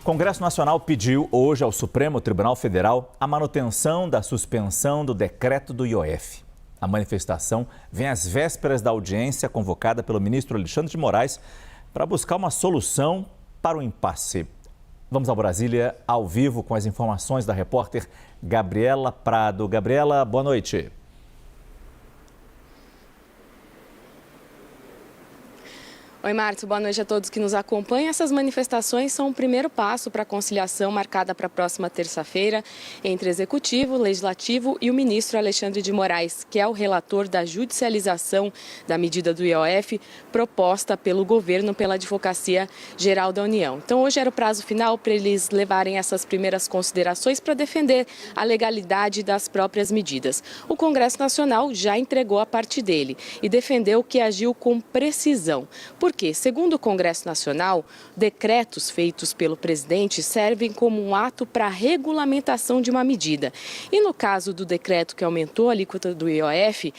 O Congresso Nacional pediu hoje ao Supremo Tribunal Federal a manutenção da suspensão do decreto do IOF. A manifestação vem às vésperas da audiência convocada pelo ministro Alexandre de Moraes para buscar uma solução para o impasse. Vamos a Brasília ao vivo com as informações da repórter Gabriela Prado. Gabriela, boa noite. Oi, Márcio. Boa noite a todos que nos acompanham. Essas manifestações são o primeiro passo para a conciliação marcada para a próxima terça-feira entre Executivo, Legislativo e o ministro Alexandre de Moraes, que é o relator da judicialização da medida do IOF proposta pelo governo pela Advocacia Geral da União. Então, hoje era o prazo final para eles levarem essas primeiras considerações para defender a legalidade das próprias medidas. O Congresso Nacional já entregou a parte dele e defendeu que agiu com precisão. Porque, segundo o Congresso Nacional, decretos feitos pelo presidente servem como um ato para a regulamentação de uma medida. E no caso do decreto que aumentou a alíquota do IOF,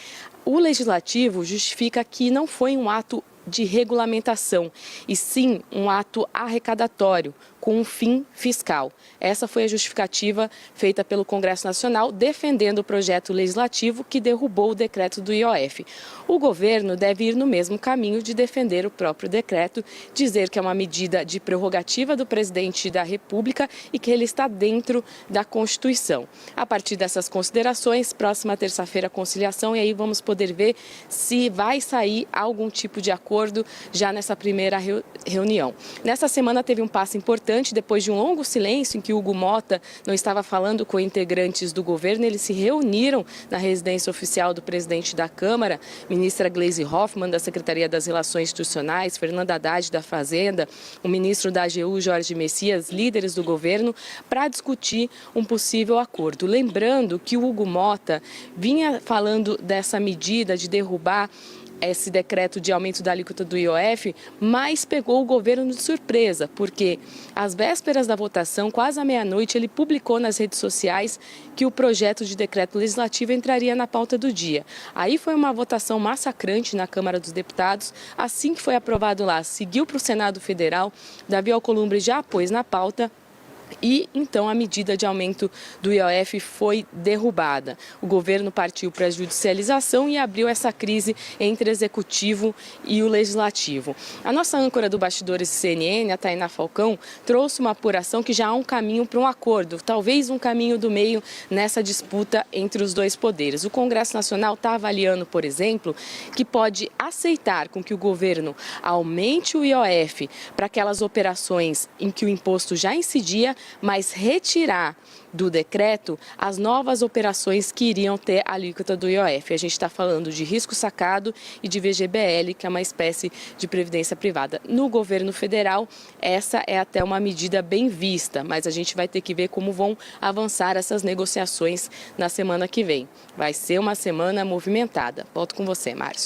o Legislativo justifica que não foi um ato de regulamentação, e sim um ato arrecadatório, com um fim fiscal. Essa foi a justificativa feita pelo Congresso Nacional, defendendo o projeto legislativo que derrubou o decreto do IOF. O governo deve ir no mesmo caminho de defender o próprio decreto, dizer que é uma medida de prerrogativa do presidente da República e que ele está dentro da Constituição. A partir dessas considerações, próxima terça-feira a conciliação, e aí vamos poder ver se vai sair algum tipo de acordo já nessa primeira reunião. Nessa semana teve um passo importante, depois de um longo silêncio em que Hugo Motta não estava falando com integrantes do governo. Eles se reuniram na residência oficial do presidente da Câmara, ministra Gleisi Hoffmann, da Secretaria das Relações Institucionais, Fernando Haddad, da Fazenda, o ministro da AGU, Jorge Messias, líderes do governo, para discutir um possível acordo. Lembrando que o Hugo Motta vinha falando dessa medida de derrubar esse decreto de aumento da alíquota do IOF, mas pegou o governo de surpresa, porque às vésperas da votação, quase à meia-noite, ele publicou nas redes sociais que o projeto de decreto legislativo entraria na pauta do dia. Aí foi uma votação massacrante na Câmara dos Deputados. Assim que foi aprovado lá, seguiu para o Senado Federal, Davi Alcolumbre já pôs na pauta, e então a medida de aumento do IOF foi derrubada. O governo partiu para a judicialização e abriu essa crise entre o Executivo e o Legislativo. A nossa âncora do Bastidores CNN, a Tainá Falcão, trouxe uma apuração que já há um caminho para um acordo, talvez um caminho do meio nessa disputa entre os dois poderes. O Congresso Nacional está avaliando, por exemplo, que pode aceitar com que o governo aumente o IOF para aquelas operações em que o imposto já incidia, mas retirar do decreto as novas operações que iriam ter a alíquota do IOF. A gente está falando de risco sacado e de VGBL, que é uma espécie de previdência privada. No governo federal, essa é até uma medida bem vista, mas a gente vai ter que ver como vão avançar essas negociações na semana que vem. Vai ser uma semana movimentada. Volto com você, Márcio.